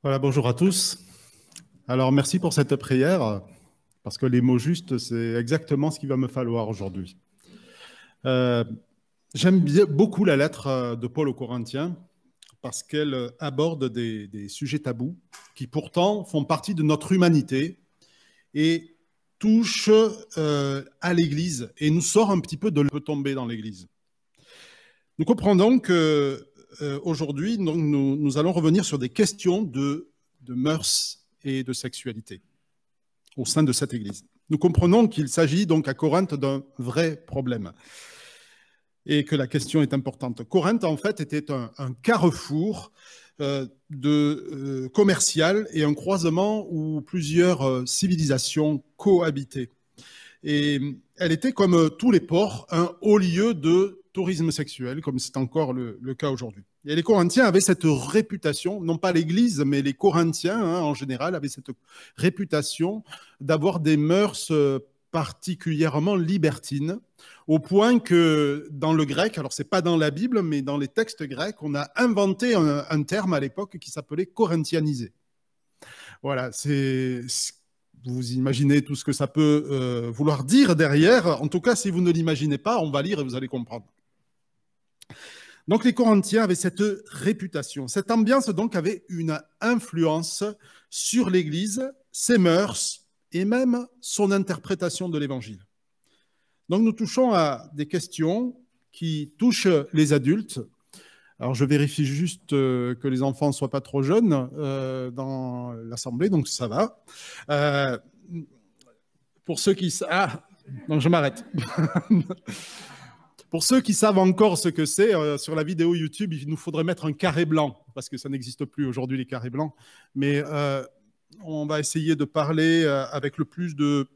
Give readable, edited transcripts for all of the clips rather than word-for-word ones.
Voilà, bonjour à tous. Alors, merci pour cette prière, parce que les mots justes, c'est exactement ce qu'il va me falloir aujourd'hui. J'aime beaucoup la lettre de Paul aux Corinthiens, parce qu'elle aborde des sujets tabous qui pourtant font partie de notre humanité et touchent à l'Église et nous sort un petit peu de tomber dans l'Église. Nous comprenons que aujourd'hui, nous allons revenir sur des questions de mœurs et de sexualité au sein de cette Église. Nous comprenons qu'il s'agit donc à Corinthe d'un vrai problème et que la question est importante. Corinthe, en fait, était un carrefour commercial et un croisement où plusieurs civilisations cohabitaient. Et elle était, comme tous les ports, un haut lieu de tourisme sexuel, comme c'est encore le cas aujourd'hui. Et les Corinthiens avaient cette réputation, non pas l'Église, mais les Corinthiens en général, avaient cette réputation d'avoir des mœurs particulièrement libertines, au point que dans le grec, alors c'est pas dans la Bible, mais dans les textes grecs, on a inventé un terme à l'époque qui s'appelait corinthianisé. Voilà, vous imaginez tout ce que ça peut vouloir dire derrière. En tout cas, si vous ne l'imaginez pas, on va lire et vous allez comprendre. Donc les Corinthiens avaient cette réputation. Cette ambiance donc avait une influence sur l'Église, ses mœurs et même son interprétation de l'Évangile. Donc nous touchons à des questions qui touchent les adultes. Alors je vérifie juste que les enfants ne soient pas trop jeunes dans l'assemblée, donc ça va. Pour ceux qui... Ah, donc je m'arrête. Pour ceux qui savent encore ce que c'est, sur la vidéo YouTube, il nous faudrait mettre un carré blanc, parce que ça n'existe plus aujourd'hui, les carrés blancs. Mais on va essayer de parler avec le plus de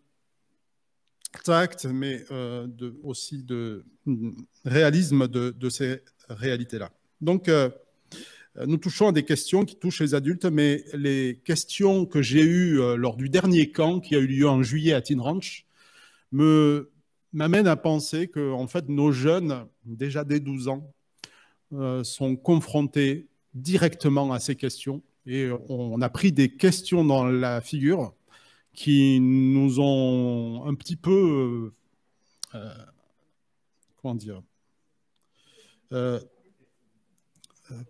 tact, mais aussi de réalisme de ces réalités-là. Donc, nous touchons à des questions qui touchent les adultes, mais les questions que j'ai eues lors du dernier camp qui a eu lieu en juillet à Teen Ranch m'amènent à penser que en fait, nos jeunes, déjà dès 12 ans, sont confrontés directement à ces questions. Et on a pris des questions dans la figure qui nous ont un petit peu... comment dire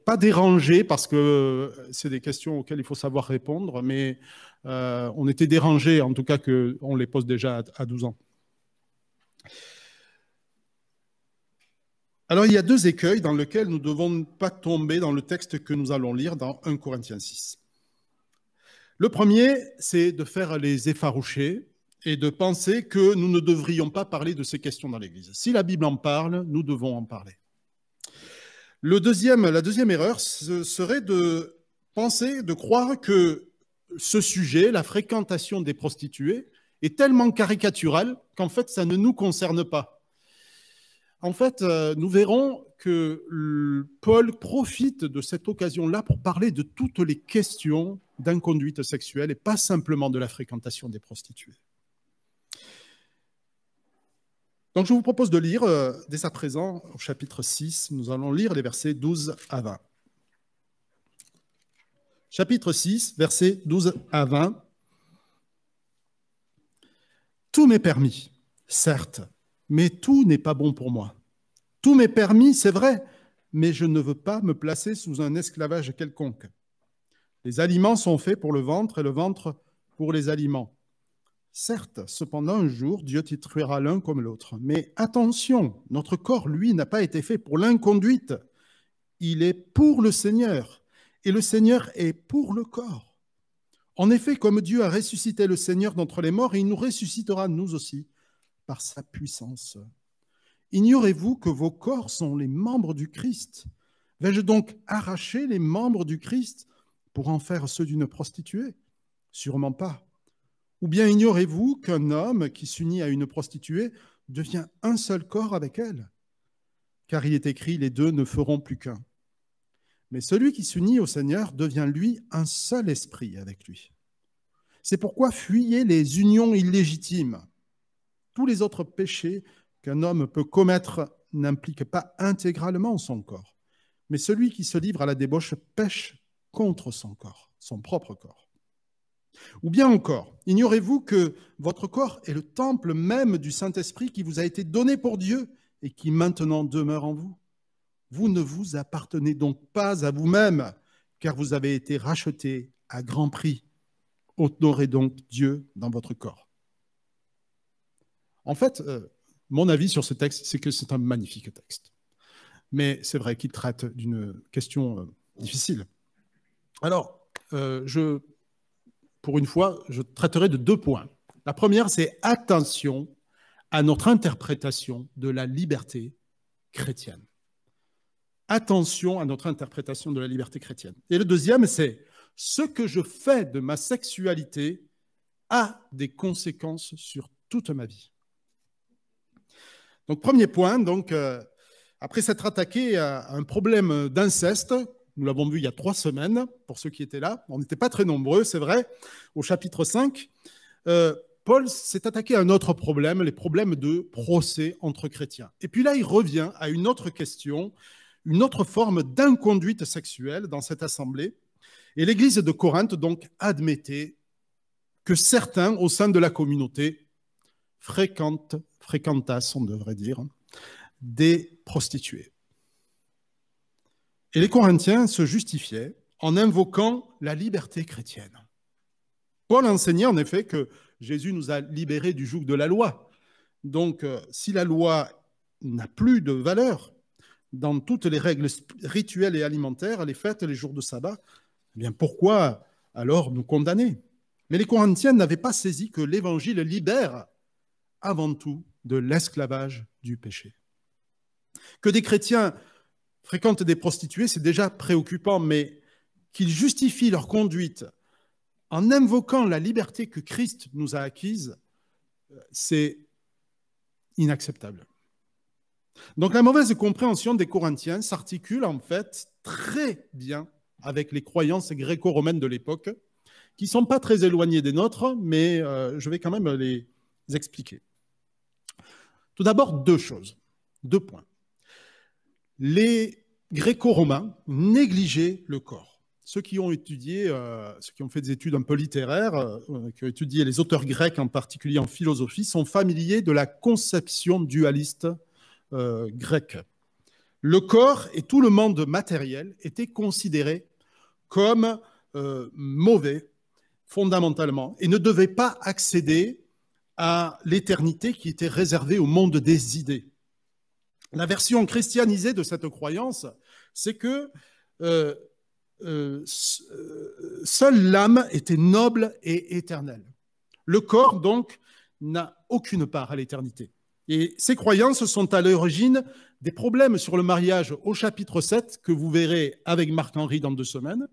pas dérangés, parce que c'est des questions auxquelles il faut savoir répondre, mais on était dérangés, en tout cas qu'on les pose déjà à 12 ans. Alors, il y a deux écueils dans lesquels nous ne devons pas tomber dans le texte que nous allons lire dans 1 Corinthiens 6. Le premier, c'est de faire les effarouchés et de penser que nous ne devrions pas parler de ces questions dans l'Église. Si la Bible en parle, nous devons en parler. La deuxième erreur, ce serait de penser, de croire que ce sujet, la fréquentation des prostituées, est tellement caricatural qu'en fait, ça ne nous concerne pas. En fait, nous verrons que Paul profite de cette occasion-là pour parler de toutes les questions d'inconduite sexuelle et pas simplement de la fréquentation des prostituées. Donc, je vous propose de lire dès à présent au chapitre 6. Nous allons lire les versets 12 à 20. Chapitre 6, versets 12 à 20. Tout m'est permis, certes, mais tout n'est pas bon pour moi. Tout m'est permis, c'est vrai, mais je ne veux pas me placer sous un esclavage quelconque. Les aliments sont faits pour le ventre et le ventre pour les aliments. Certes, cependant, un jour, Dieu détruira l'un comme l'autre. Mais attention, notre corps, lui, n'a pas été fait pour l'inconduite. Il est pour le Seigneur, et le Seigneur est pour le corps. En effet, comme Dieu a ressuscité le Seigneur d'entre les morts, il nous ressuscitera, nous aussi, par sa puissance. Ignorez-vous que vos corps sont les membres du Christ? Vais-je donc arracher les membres du Christ pour en faire ceux d'une prostituée? Sûrement pas. Ou bien ignorez-vous qu'un homme qui s'unit à une prostituée devient un seul corps avec elle? Car il est écrit, les deux ne feront plus qu'un. Mais celui qui s'unit au Seigneur devient, lui, un seul esprit avec lui. C'est pourquoi fuyez les unions illégitimes. Tous les autres péchés qu'un homme peut commettre n'impliquent pas intégralement son corps. Mais celui qui se livre à la débauche pêche contre son corps. son propre corps. Ou bien encore, ignorez-vous que votre corps est le temple même du Saint-Esprit qui vous a été donné pour Dieu et qui maintenant demeure en vous? Vous ne vous appartenez donc pas à vous-même, car vous avez été rachetés à grand prix. Honorez donc Dieu dans votre corps. En fait, mon avis sur ce texte, c'est que c'est un magnifique texte. Mais c'est vrai qu'il traite d'une question difficile. Alors, pour une fois, je traiterai de 2 points. La première, c'est attention à notre interprétation de la liberté chrétienne. Attention à notre interprétation de la liberté chrétienne. Et le deuxième, c'est ce que je fais de ma sexualité a des conséquences sur toute ma vie. Donc, premier point, après s'être attaqué à un problème d'inceste, nous l'avons vu il y a 3 semaines, pour ceux qui étaient là, on n'était pas très nombreux, c'est vrai, au chapitre 5, Paul s'est attaqué à un autre problème, les problèmes de procès entre chrétiens. Et puis là, il revient à une autre question, une autre forme d'inconduite sexuelle dans cette assemblée. Et l'Église de Corinthe, donc, admettait que certains, au sein de la communauté, fréquentassent, on devrait dire, des prostituées. Et les Corinthiens se justifiaient en invoquant la liberté chrétienne. Paul enseignait en effet que Jésus nous a libérés du joug de la loi. Donc, si la loi n'a plus de valeur dans toutes les règles rituelles et alimentaires, les fêtes, les jours de sabbat, eh bien pourquoi alors nous condamner? Mais les Corinthiens n'avaient pas saisi que l'Évangile libère avant tout de l'esclavage du péché. Que des chrétiens fréquentent des prostituées, c'est déjà préoccupant, mais qu'ils justifient leur conduite en invoquant la liberté que Christ nous a acquise, c'est inacceptable. Donc la mauvaise compréhension des Corinthiens s'articule en fait très bien avec les croyances gréco-romaines de l'époque, qui ne sont pas très éloignées des nôtres, mais je vais quand même les expliquer. Tout d'abord, 2 choses, 2 points. Les gréco-romains négligeaient le corps. Ceux qui ont étudié, ceux qui ont fait des études un peu littéraires, qui ont étudié les auteurs grecs, en particulier en philosophie, sont familiers de la conception dualiste grecque. Le corps et tout le monde matériel étaient considérés comme mauvais, fondamentalement, et ne devaient pas accéder à l'éternité qui était réservée au monde des idées. La version christianisée de cette croyance, c'est que seule l'âme était noble et éternelle. Le corps, donc, n'a aucune part à l'éternité. Et ces croyances sont à l'origine des problèmes sur le mariage au chapitre 7, que vous verrez avec Marc-Henri dans 2 semaines,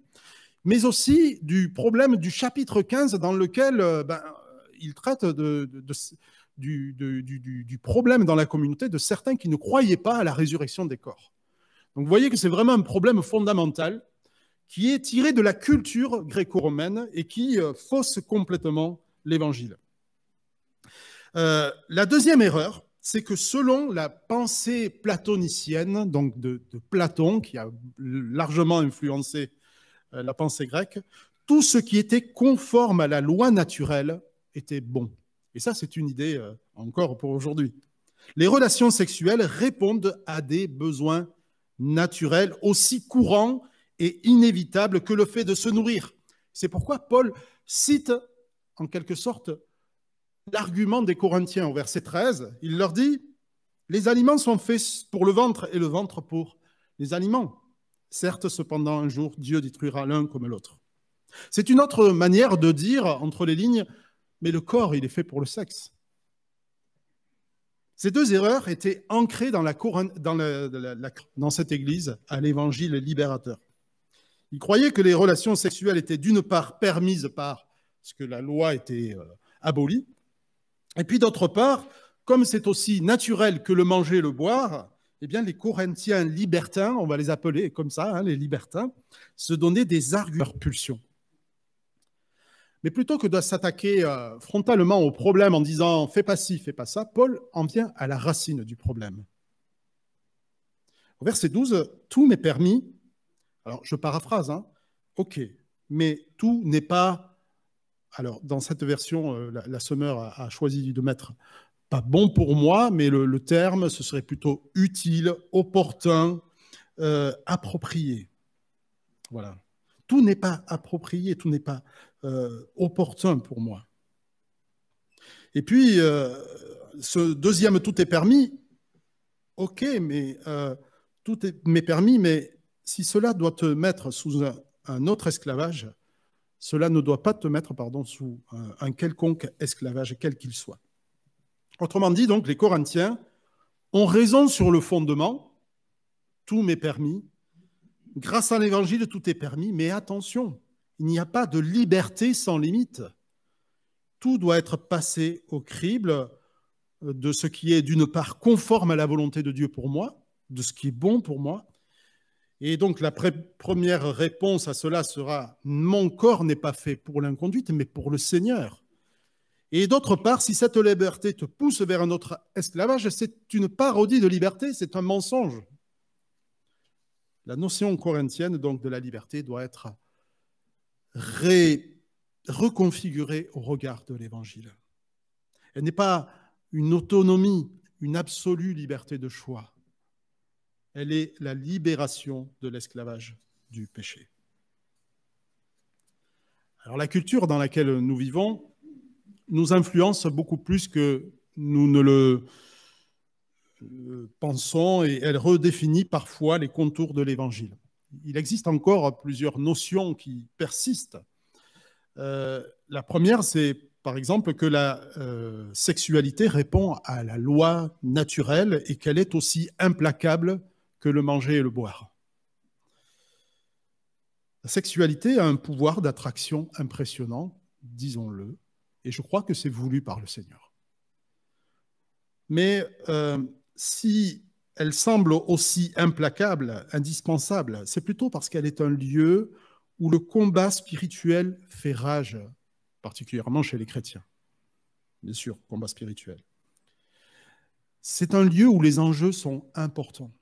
mais aussi du problème du chapitre 15, dans lequel il traite du problème dans la communauté de certains qui ne croyaient pas à la résurrection des corps. Donc vous voyez que c'est vraiment un problème fondamental qui est tiré de la culture gréco-romaine et qui fausse complètement l'évangile. La deuxième erreur, c'est que selon la pensée platonicienne, donc de Platon, qui a largement influencé la pensée grecque, tout ce qui était conforme à la loi naturelle était bon. Et ça, c'est une idée encore pour aujourd'hui. Les relations sexuelles répondent à des besoins naturels aussi courants et inévitables que le fait de se nourrir. C'est pourquoi Paul cite en quelque sorte l'argument des Corinthiens au verset 13. Il leur dit « Les aliments sont faits pour le ventre et le ventre pour les aliments. Certes, cependant, un jour, Dieu détruira l'un comme l'autre. » C'est une autre manière de dire, entre les lignes, mais le corps, il est fait pour le sexe. Ces 2 erreurs étaient ancrées dans cette église à l'évangile libérateur. Ils croyaient que les relations sexuelles étaient d'une part permises parce que la loi était abolie, et puis d'autre part, comme c'est aussi naturel que le manger et le boire, eh bien les Corinthiens libertins, on va les appeler comme ça, les libertins, se donnaient des arguments de leur pulsion. Mais plutôt que de s'attaquer frontalement au problème en disant « fais pas ci, fais pas ça », Paul en vient à la racine du problème. Au verset 12, « Tout m'est permis », alors je paraphrase, « ok, mais tout n'est pas... Alors, dans cette version, la Semeur a choisi de mettre pas bon pour moi, mais le terme, ce serait plutôt utile, opportun, approprié. Voilà. Tout n'est pas approprié, tout n'est pas opportun pour moi. Et puis, ce deuxième tout est permis, ok, mais tout m'est permis, mais si cela doit te mettre sous un autre esclavage, cela ne doit pas te mettre, pardon, sous un quelconque esclavage, quel qu'il soit. Autrement dit, donc, les Corinthiens ont raison sur le fondement, tout m'est permis, grâce à l'Évangile, tout est permis, mais attention, il n'y a pas de liberté sans limite. Tout doit être passé au crible de ce qui est d'une part conforme à la volonté de Dieu pour moi, de ce qui est bon pour moi. Et donc la première réponse à cela sera « Mon corps n'est pas fait pour l'inconduite, mais pour le Seigneur ». Et d'autre part, si cette liberté te pousse vers un autre esclavage, c'est une parodie de liberté, c'est un mensonge. La notion corinthienne donc de la liberté doit être reconfigurée au regard de l'Évangile. Elle n'est pas une autonomie, une absolue liberté de choix. Elle est la libération de l'esclavage du péché. Alors la culture dans laquelle nous vivons nous influence beaucoup plus que nous ne le pensons, et elle redéfinit parfois les contours de l'Évangile. Il existe encore plusieurs notions qui persistent. La première, c'est par exemple que la sexualité répond à la loi naturelle et qu'elle est aussi implacable que le manger et le boire. La sexualité a un pouvoir d'attraction impressionnant, disons-le, et je crois que c'est voulu par le Seigneur. Mais si elle semble aussi implacable, indispensable, c'est plutôt parce qu'elle est un lieu où le combat spirituel fait rage, particulièrement chez les chrétiens. Bien sûr, combat spirituel. C'est un lieu où les enjeux sont importants.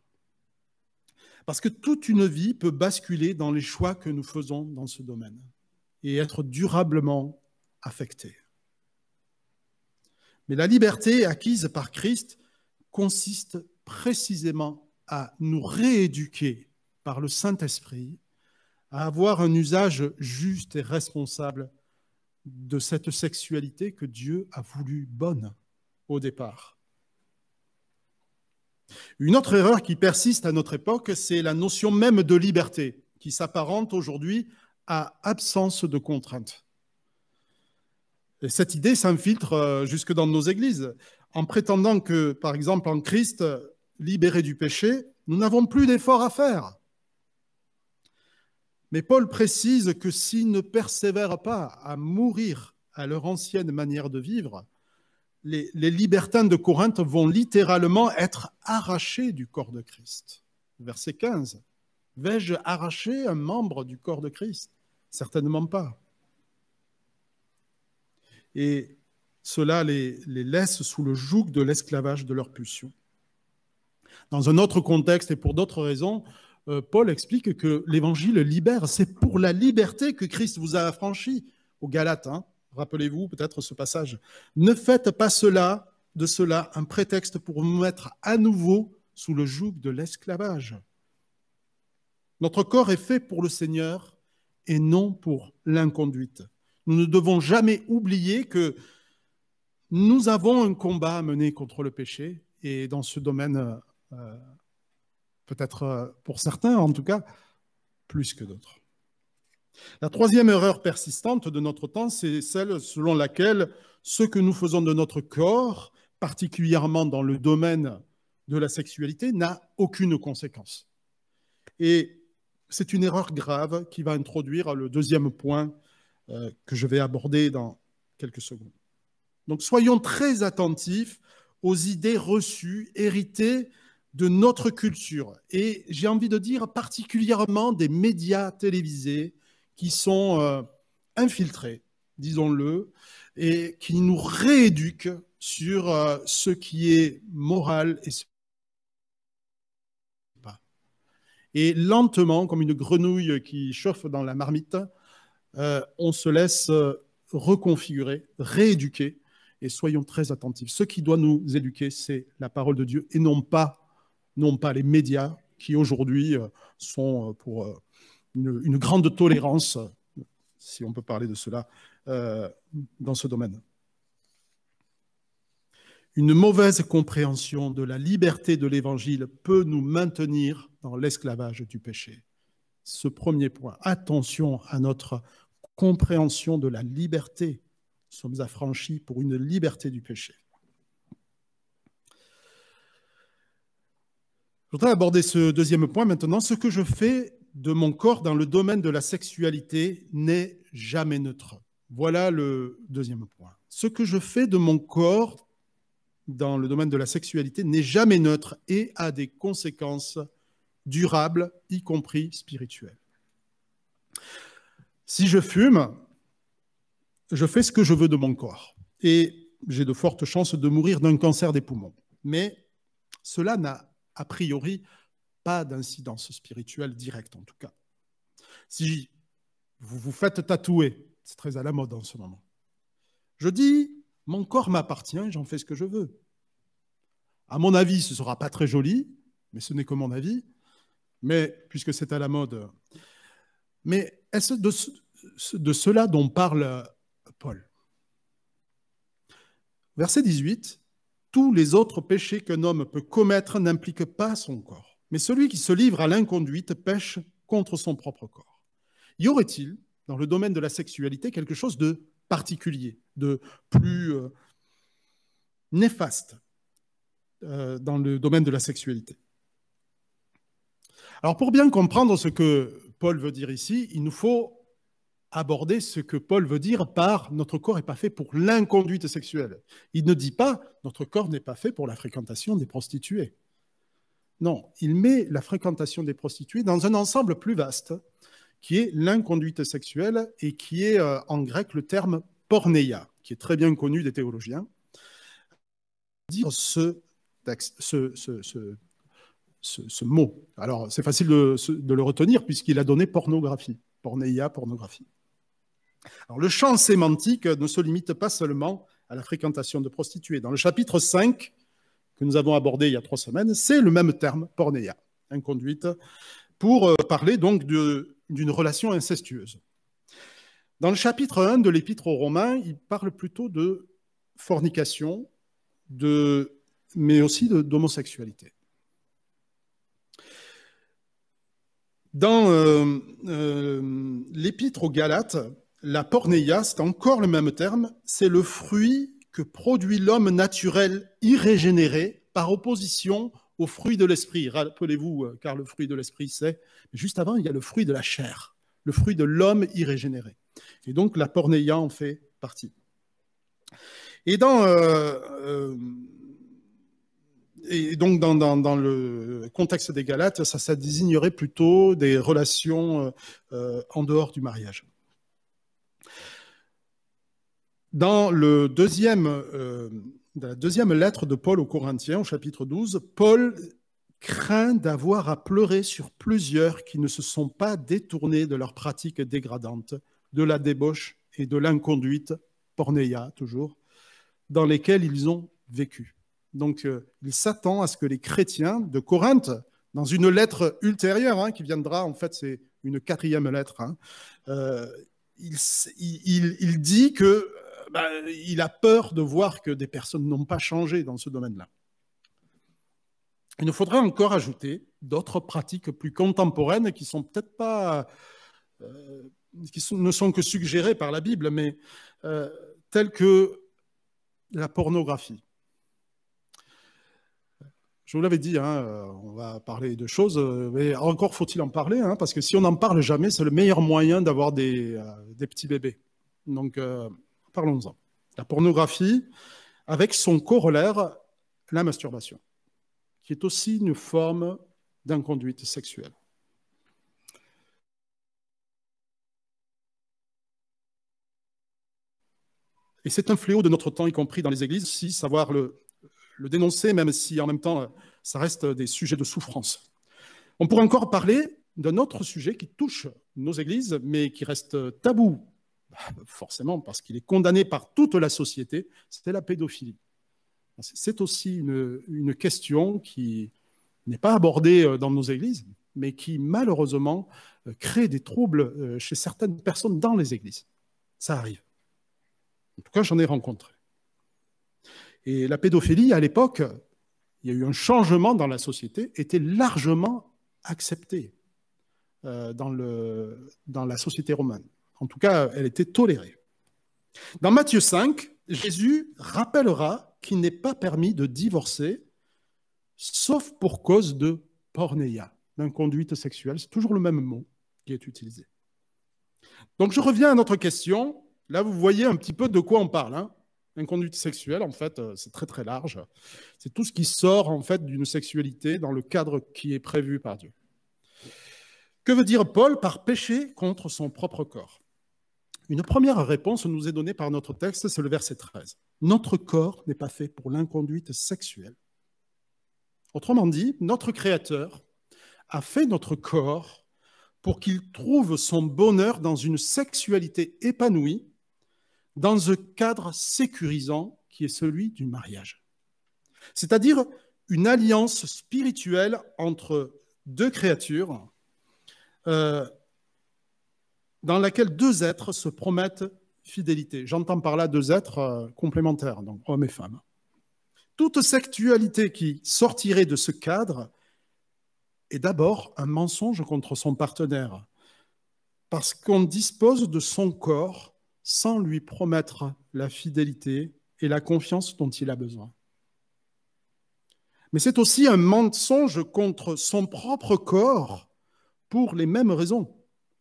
Parce que toute une vie peut basculer dans les choix que nous faisons dans ce domaine et être durablement affectée. Mais la liberté acquise par Christ consiste précisément à nous rééduquer par le Saint-Esprit, à avoir un usage juste et responsable de cette sexualité que Dieu a voulu bonne au départ. Une autre erreur qui persiste à notre époque, c'est la notion même de liberté, qui s'apparente aujourd'hui à absence de contrainte. Et cette idée s'infiltre jusque dans nos églises, en prétendant que, par exemple, en Christ, libérés du péché, nous n'avons plus d'efforts à faire. Mais Paul précise que s'ils ne persévèrent pas à mourir à leur ancienne manière de vivre, les libertins de Corinthe vont littéralement être arrachés du corps de Christ. Verset 15. Vais-je arracher un membre du corps de Christ? Certainement pas. Et cela les laisse sous le joug de l'esclavage de leur pulsion. Dans un autre contexte et pour d'autres raisons, Paul explique que l'Évangile libère. C'est pour la liberté que Christ vous a affranchi aux Galates. Rappelez-vous peut-être ce passage. Ne faites pas de cela un prétexte pour vous mettre à nouveau sous le joug de l'esclavage. Notre corps est fait pour le Seigneur et non pour l'inconduite. Nous ne devons jamais oublier que nous avons un combat à mener contre le péché et dans ce domaine, peut-être pour certains en tout cas, plus que d'autres. La troisième erreur persistante de notre temps, c'est celle selon laquelle ce que nous faisons de notre corps, particulièrement dans le domaine de la sexualité, n'a aucune conséquence. Et c'est une erreur grave qui va introduire le deuxième point que je vais aborder dans quelques secondes. Donc soyons très attentifs aux idées reçues, héritées de notre culture. Et j'ai envie de dire particulièrement des médias télévisés qui sont infiltrés, disons-le, et qui nous rééduquent sur ce qui est moral et ce qui n'est pas. Et lentement, comme une grenouille qui chauffe dans la marmite, on se laisse reconfigurer, rééduquer, et soyons très attentifs. Ce qui doit nous éduquer, c'est la parole de Dieu, et non pas les médias qui aujourd'hui sont pour une grande tolérance, si on peut parler de cela, dans ce domaine. Une mauvaise compréhension de la liberté de l'Évangile peut nous maintenir dans l'esclavage du péché. Ce premier point, attention à notre compréhension de la liberté. Nous sommes affranchis pour une liberté du péché. Je voudrais aborder ce deuxième point maintenant. Ce que je fais de mon corps dans le domaine de la sexualité n'est jamais neutre. Voilà le deuxième point. Ce que je fais de mon corps dans le domaine de la sexualité n'est jamais neutre et a des conséquences durables, y compris spirituelles. Si je fume, je fais ce que je veux de mon corps et j'ai de fortes chances de mourir d'un cancer des poumons. Mais cela n'a a priori pas d'incidence spirituelle directe en tout cas. Si vous vous faites tatouer, c'est très à la mode en ce moment, je dis, mon corps m'appartient, j'en fais ce que je veux. À mon avis, ce ne sera pas très joli, mais ce n'est que mon avis, mais puisque c'est à la mode. Mais est-ce de cela dont parle Paul? Verset 18, tous les autres péchés qu'un homme peut commettre n'impliquent pas son corps, mais celui qui se livre à l'inconduite pêche contre son propre corps. Y aurait-il, dans le domaine de la sexualité, quelque chose de particulier, de plus néfaste dans le domaine de la sexualité? Alors, pour bien comprendre ce que Paul veut dire ici, il nous faut aborder ce que Paul veut dire par « notre corps n'est pas fait pour l'inconduite sexuelle ». Il ne dit pas « notre corps n'est pas fait pour la fréquentation des prostituées ». Non, il met la fréquentation des prostituées dans un ensemble plus vaste, qui est l'inconduite sexuelle et qui est en grec le terme porneia, qui est très bien connu des théologiens. Dire ce mot. Alors, c'est facile de le retenir puisqu'il a donné pornographie. Porneia, pornographie. Alors, le champ sémantique ne se limite pas seulement à la fréquentation de prostituées. Dans le chapitre 5, que nous avons abordé il y a 3 semaines, c'est le même terme, porneia, inconduite, pour parler donc d'une relation incestueuse. Dans le chapitre 1 de l'Épître aux Romains, il parle plutôt de fornication, mais aussi d'homosexualité. Dans l'Épître aux Galates, la porneia, c'est encore le même terme, c'est le fruit que produit l'homme naturel irrégénéré par opposition au fruit de l'esprit. Rappelez-vous, car le fruit de l'esprit, c'est... Juste avant, il y a le fruit de la chair, le fruit de l'homme irrégénéré. Et donc, la porneia en fait partie. Et donc, dans le contexte des Galates, ça désignerait plutôt des relations en dehors du mariage. Dans la deuxième lettre de Paul aux Corinthiens, au chapitre 12, Paul craint d'avoir à pleurer sur plusieurs qui ne se sont pas détournés de leurs pratiques dégradantes, de la débauche et de l'inconduite, porneia toujours, dans lesquelles ils ont vécu. Donc, il s'attend à ce que les chrétiens de Corinthe, dans une lettre ultérieure, qui viendra, en fait, c'est une 4e lettre, il dit que il a peur de voir que des personnes n'ont pas changé dans ce domaine-là. Il nous faudrait encore ajouter d'autres pratiques plus contemporaines qui sont peut-être pas, ne sont que suggérées par la Bible, mais telles que la pornographie. Je vous l'avais dit, on va parler de choses, mais encore faut-il en parler, parce que si on n'en parle jamais, c'est le meilleur moyen d'avoir des petits bébés. Donc, parlons-en. La pornographie, avec son corollaire, la masturbation, qui est aussi une forme d'inconduite sexuelle. Et c'est un fléau de notre temps, y compris dans les églises, si savoir le dénoncer, même si en même temps, ça reste des sujets de souffrance. On pourrait encore parler d'un autre sujet qui touche nos églises, mais qui reste tabou, forcément, parce qu'il est condamné par toute la société, c'est la pédophilie. C'est aussi une question qui n'est pas abordée dans nos églises, mais qui, malheureusement, crée des troubles chez certaines personnes dans les églises. Ça arrive. En tout cas, j'en ai rencontré. Et la pédophilie, à l'époque, il y a eu un changement dans la société, était largement acceptée dans la société romaine. En tout cas, elle était tolérée. Dans Matthieu 5, Jésus rappellera qu'il n'est pas permis de divorcer, sauf pour cause de porneia, d'inconduite sexuelle. C'est toujours le même mot qui est utilisé. Donc, je reviens à notre question. Là, vous voyez un petit peu de quoi on parle. Hein. Inconduite sexuelle, en fait, c'est très, très large. C'est tout ce qui sort, en fait, d'une sexualité dans le cadre qui est prévu par Dieu. Que veut dire Paul par péché contre son propre corps? Une première réponse nous est donnée par notre texte, c'est le verset 13. Notre corps n'est pas fait pour l'inconduite sexuelle. Autrement dit, notre Créateur a fait notre corps pour qu'il trouve son bonheur dans une sexualité épanouie, dans un cadre sécurisant qui est celui du mariage. C'est-à-dire une alliance spirituelle entre deux créatures dans laquelle deux êtres se promettent fidélité. J'entends par là deux êtres complémentaires, donc hommes et femmes. Toute sexualité qui sortirait de ce cadre est d'abord un mensonge contre son partenaire, parce qu'on dispose de son corps sans lui promettre la fidélité et la confiance dont il a besoin. Mais c'est aussi un mensonge contre son propre corps pour les mêmes raisons.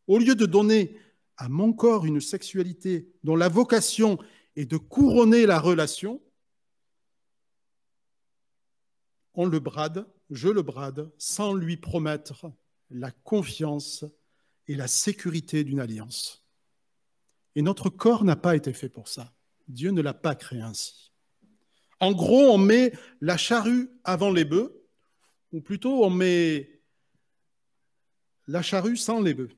Au lieu de donner à mon corps une sexualité dont la vocation est de couronner la relation, on le brade, je le brade, sans lui promettre la confiance et la sécurité d'une alliance. Et notre corps n'a pas été fait pour ça. Dieu ne l'a pas créé ainsi. En gros, on met la charrue avant les bœufs, ou plutôt on met la charrue sans les bœufs.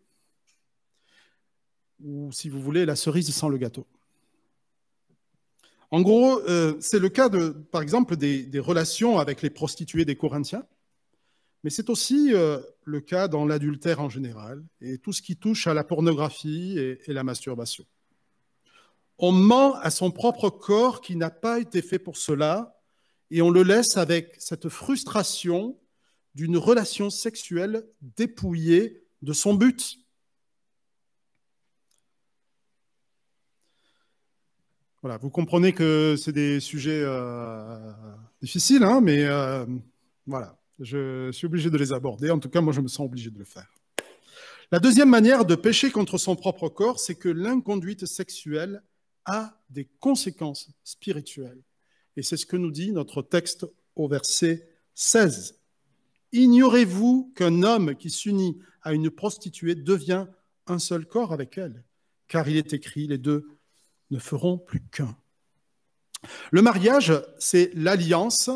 Ou si vous voulez, la cerise sans le gâteau. En gros, c'est le cas, par exemple, des relations avec les prostituées des Corinthiens, mais c'est aussi le cas dans l'adultère en général et tout ce qui touche à la pornographie et la masturbation. On ment à son propre corps qui n'a pas été fait pour cela et on le laisse avec cette frustration d'une relation sexuelle dépouillée de son but. Voilà, vous comprenez que c'est des sujets difficiles, hein, mais voilà, je suis obligé de les aborder. En tout cas, moi, je me sens obligé de le faire. La deuxième manière de pécher contre son propre corps, c'est que l'inconduite sexuelle a des conséquences spirituelles. Et c'est ce que nous dit notre texte au verset 16. Ignorez-vous qu'un homme qui s'unit à une prostituée devient un seul corps avec elle? Car il est écrit, les deux ne feront plus qu'un. Le mariage, c'est l'alliance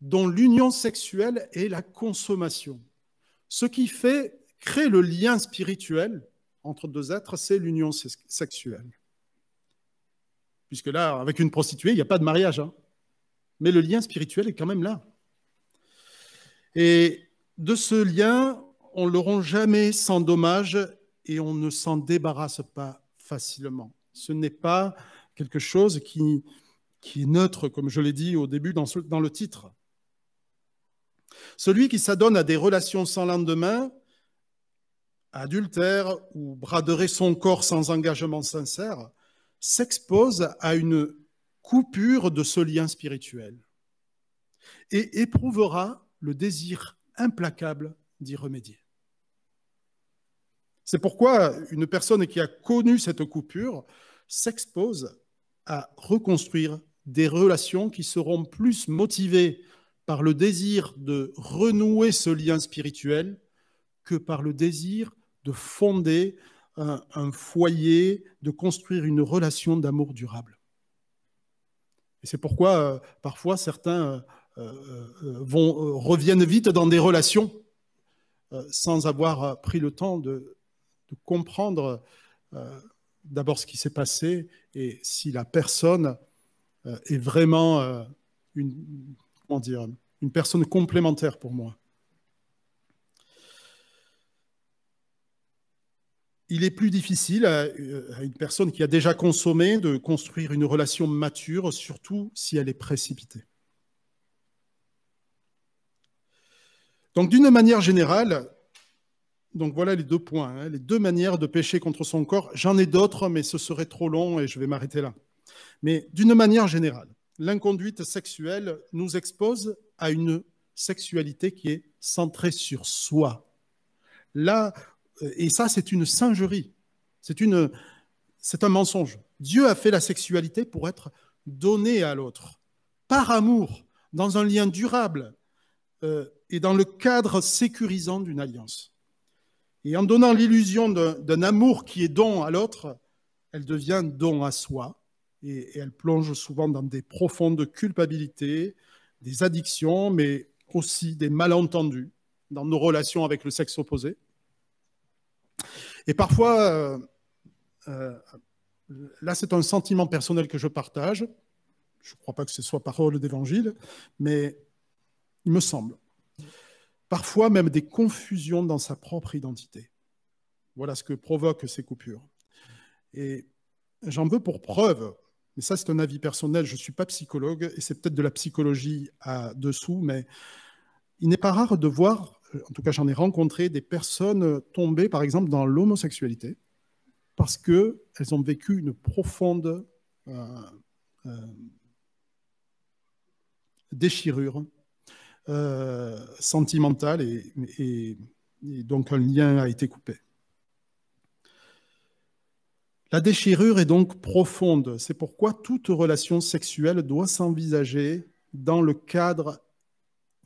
dont l'union sexuelle est la consommation. Ce qui crée le lien spirituel entre deux êtres, c'est l'union sexuelle. Puisque là, avec une prostituée, il n'y a pas de mariage. Hein. Mais le lien spirituel est quand même là. Et de ce lien, on ne le rend jamais sans dommage et on ne s'en débarrasse pas facilement. Ce n'est pas quelque chose qui est neutre, comme je l'ai dit au début dans le titre. Celui qui s'adonne à des relations sans lendemain, adultère ou braderait son corps sans engagement sincère, s'expose à une coupure de ce lien spirituel et éprouvera le désir implacable d'y remédier. C'est pourquoi une personne qui a connu cette coupure s'expose à reconstruire des relations qui seront plus motivées par le désir de renouer ce lien spirituel que par le désir de fonder un foyer, de construire une relation d'amour durable. Et c'est pourquoi parfois certains reviennent vite dans des relations sans avoir pris le temps de comprendre d'abord ce qui s'est passé et si la personne est vraiment comment dire, une personne complémentaire pour moi. Il est plus difficile à une personne qui a déjà consommé de construire une relation mature, surtout si elle est précipitée. Donc, d'une manière générale, donc voilà les 2 points, hein, les 2 manières de pécher contre son corps. J'en ai d'autres, mais ce serait trop long et je vais m'arrêter là. Mais d'une manière générale, l'inconduite sexuelle nous expose à une sexualité qui est centrée sur soi. Là, et ça, c'est une singerie. C'est un mensonge. Dieu a fait la sexualité pour être donnée à l'autre, par amour, dans un lien durable et dans le cadre sécurisant d'une alliance. Et en donnant l'illusion d'un amour qui est don à l'autre, elle devient don à soi et elle plonge souvent dans des profondes culpabilités, des addictions, mais aussi des malentendus dans nos relations avec le sexe opposé. Et parfois, là c'est un sentiment personnel que je partage, je ne crois pas que ce soit parole d'évangile, mais il me semble, parfois même des confusions dans sa propre identité. Voilà ce que provoquent ces coupures. Et j'en veux pour preuve, mais ça c'est un avis personnel, je ne suis pas psychologue, et c'est peut-être de la psychologie à dessous, mais il n'est pas rare de voir, en tout cas j'en ai rencontré, des personnes tombées par exemple dans l'homosexualité parce qu'elles ont vécu une profonde déchirure sentimentale et donc un lien a été coupé. La déchirure est donc profonde. C'est pourquoi toute relation sexuelle doit s'envisager dans le cadre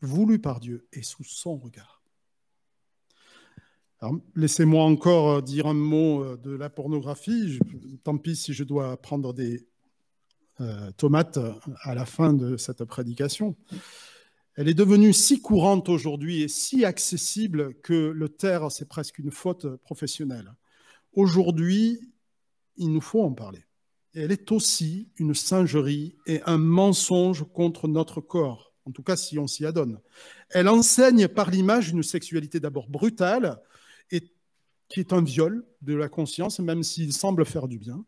voulu par Dieu et sous son regard. Alors, laissez-moi encore dire un mot de la pornographie. Tant pis si je dois prendre des tomates à la fin de cette prédication. Elle est devenue si courante aujourd'hui et si accessible que le taire, c'est presque une faute professionnelle. Aujourd'hui, il nous faut en parler. Et elle est aussi une singerie et un mensonge contre notre corps, en tout cas si on s'y adonne. Elle enseigne par l'image une sexualité d'abord brutale, et qui est un viol de la conscience, même s'il semble faire du bien,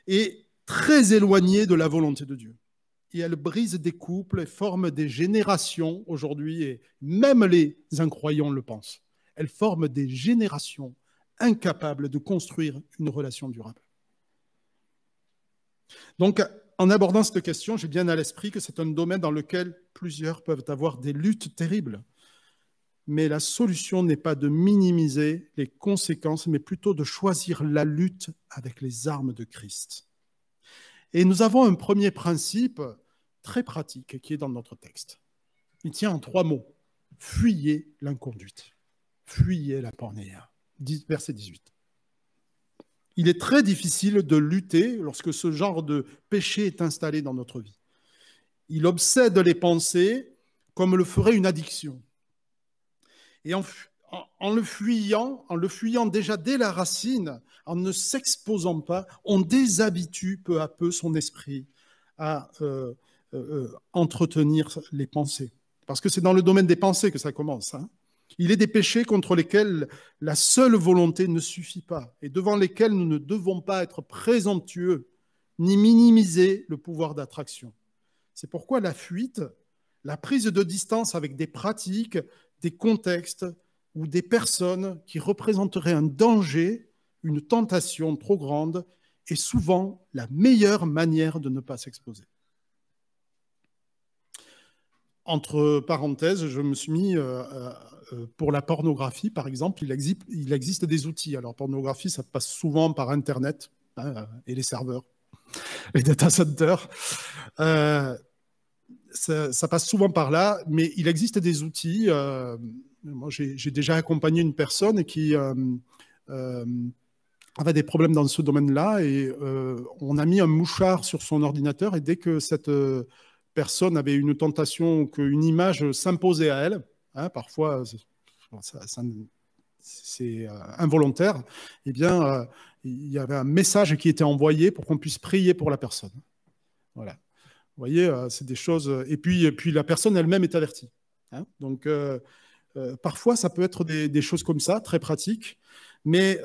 et très éloignée de la volonté de Dieu. Et elle brise des couples et forme des générations aujourd'hui, et même les incroyants le pensent. Elle forme des générations incapables de construire une relation durable. Donc, en abordant cette question, j'ai bien à l'esprit que c'est un domaine dans lequel plusieurs peuvent avoir des luttes terribles. Mais la solution n'est pas de minimiser les conséquences, mais plutôt de choisir la lutte avec les armes de Christ. Et nous avons un premier principe très pratique qui est dans notre texte. Il tient en 3 mots. Fuyez l'inconduite. Fuyez la pornéia. Verset 18. Il est très difficile de lutter lorsque ce genre de péché est installé dans notre vie. Il obsède les pensées comme le ferait une addiction. Et en le fuyant déjà dès la racine, en ne s'exposant pas, on déshabitue peu à peu son esprit à entretenir les pensées. Parce que c'est dans le domaine des pensées que ça commence. Hein. Il est des péchés contre lesquels la seule volonté ne suffit pas et devant lesquels nous ne devons pas être présomptueux ni minimiser le pouvoir d'attraction. C'est pourquoi la fuite, la prise de distance avec des pratiques, des contextes ou des personnes qui représenteraient un danger, une tentation trop grande, est souvent la meilleure manière de ne pas s'exposer. Entre parenthèses, je me suis mis, pour la pornographie, par exemple, il existe des outils. Alors, pornographie, ça passe souvent par Internet hein, et les serveurs, les data centers. Ça passe souvent par là, mais il existe des outils. Moi, j'ai déjà accompagné une personne qui avait des problèmes dans ce domaine-là et on a mis un mouchard sur son ordinateur et dès que cette personne avait une tentation, qu'une image s'imposait à elle, hein, parfois c'est involontaire, eh bien, il y avait un message qui était envoyé pour qu'on puisse prier pour la personne. Voilà. Vous voyez, c'est des choses... Et puis la personne elle-même est avertie. Hein. Donc, parfois, ça peut être des choses comme ça, très pratiques, mais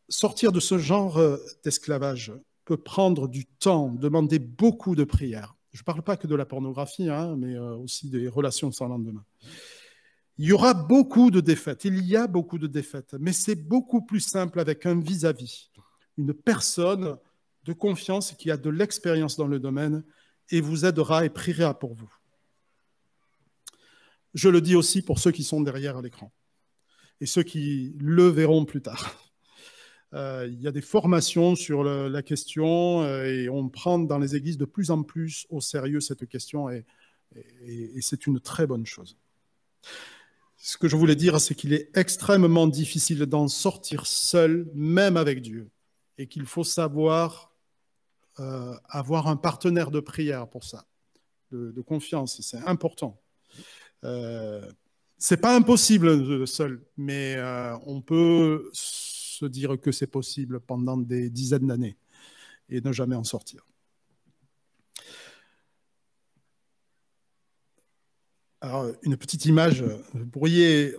sortir de ce genre d'esclavage peut prendre du temps, demander beaucoup de prières. Je ne parle pas que de la pornographie, hein, mais aussi des relations sans lendemain. Il y aura beaucoup de défaites, il y a beaucoup de défaites, mais c'est beaucoup plus simple avec un vis-à-vis, une personne de confiance qui a de l'expérience dans le domaine et vous aidera et priera pour vous. Je le dis aussi pour ceux qui sont derrière l'écran et ceux qui le verront plus tard. Il y a des formations sur la question et on prend dans les églises de plus en plus au sérieux cette question et c'est une très bonne chose. Ce que je voulais dire, c'est qu'il est extrêmement difficile d'en sortir seul, même avec Dieu, et qu'il faut savoir avoir un partenaire de prière pour ça, de confiance, c'est important. C'est pas impossible seul, mais on peut se dire que c'est possible pendant des dizaines d'années et ne jamais en sortir. Alors, une petite image,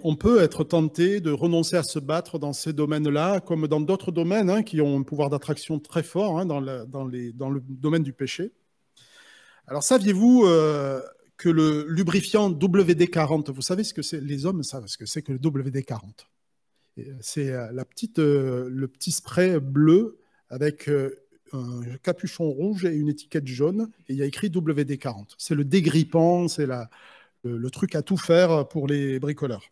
on peut être tenté de renoncer à se battre dans ces domaines-là, comme dans d'autres domaines hein, qui ont un pouvoir d'attraction très fort hein, dans le domaine du péché. Alors, saviez-vous que le lubrifiant WD-40, vous savez ce que c'est? Les hommes savent ce que c'est que le WD-40. C'est le petit spray bleu avec un capuchon rouge et une étiquette jaune, et il y a écrit WD-40. C'est le dégrippant, c'est le truc à tout faire pour les bricoleurs.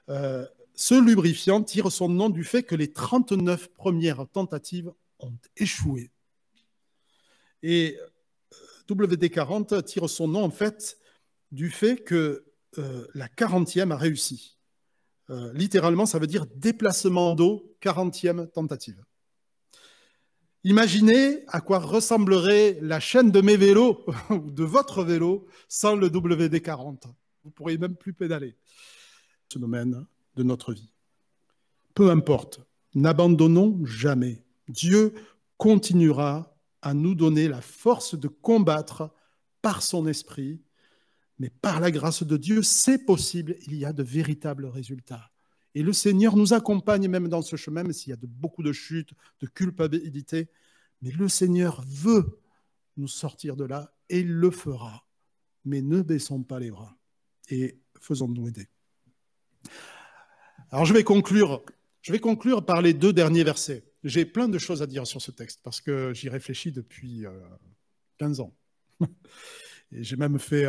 Ce lubrifiant tire son nom du fait que les 39 premières tentatives ont échoué. Et WD-40 tire son nom en fait du fait que la 40e a réussi. Littéralement, ça veut dire déplacement d'eau, 40e tentative. Imaginez à quoi ressemblerait la chaîne de mes vélos ou de votre vélo sans le WD-40. Vous ne pourriez même plus pédaler. Ce domaine de notre vie. Peu importe, n'abandonnons jamais. Dieu continuera à nous donner la force de combattre par son esprit, mais par la grâce de Dieu, c'est possible, il y a de véritables résultats. Et le Seigneur nous accompagne même dans ce chemin, même s'il y a beaucoup de chutes, de culpabilité. Mais le Seigneur veut nous sortir de là et il le fera. Mais ne baissons pas les bras et faisons-nous aider. Alors je vais conclure par les 2 derniers versets. J'ai plein de choses à dire sur ce texte parce que j'y réfléchis depuis 15 ans. Et j'ai même fait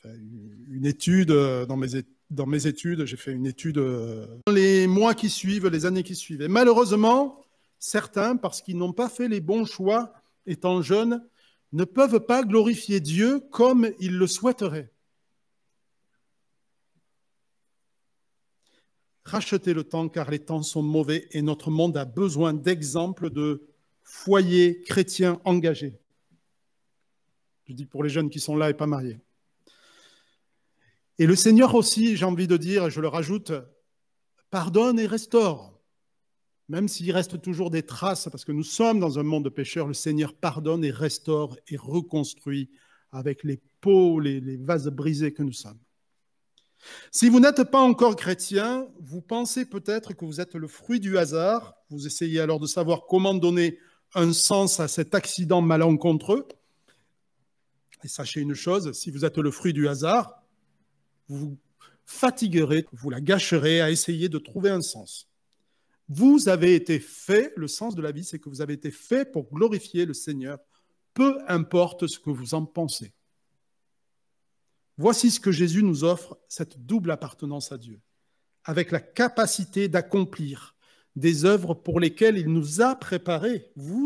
une étude dans mes études, j'ai fait une étude dans les mois qui suivent, les années qui suivent. Et malheureusement, certains, parce qu'ils n'ont pas fait les bons choix étant jeunes, ne peuvent pas glorifier Dieu comme ils le souhaiteraient. Rachetez le temps car les temps sont mauvais et notre monde a besoin d'exemples de foyers chrétiens engagés. Je dis pour les jeunes qui sont là et pas mariés. Et le Seigneur aussi, j'ai envie de dire, et je le rajoute, pardonne et restaure. Même s'il reste toujours des traces, parce que nous sommes dans un monde de pécheurs, le Seigneur pardonne et restaure et reconstruit avec les pots, les vases brisés que nous sommes. Si vous n'êtes pas encore chrétien, vous pensez peut-être que vous êtes le fruit du hasard. Vous essayez alors de savoir comment donner un sens à cet accident malencontreux. Et sachez une chose, si vous êtes le fruit du hasard, vous vous fatiguerez, vous la gâcherez à essayer de trouver un sens. Vous avez été fait, le sens de la vie, c'est que vous avez été fait pour glorifier le Seigneur, peu importe ce que vous en pensez. Voici ce que Jésus nous offre, cette double appartenance à Dieu, avec la capacité d'accomplir des œuvres pour lesquelles il nous a préparés. Vous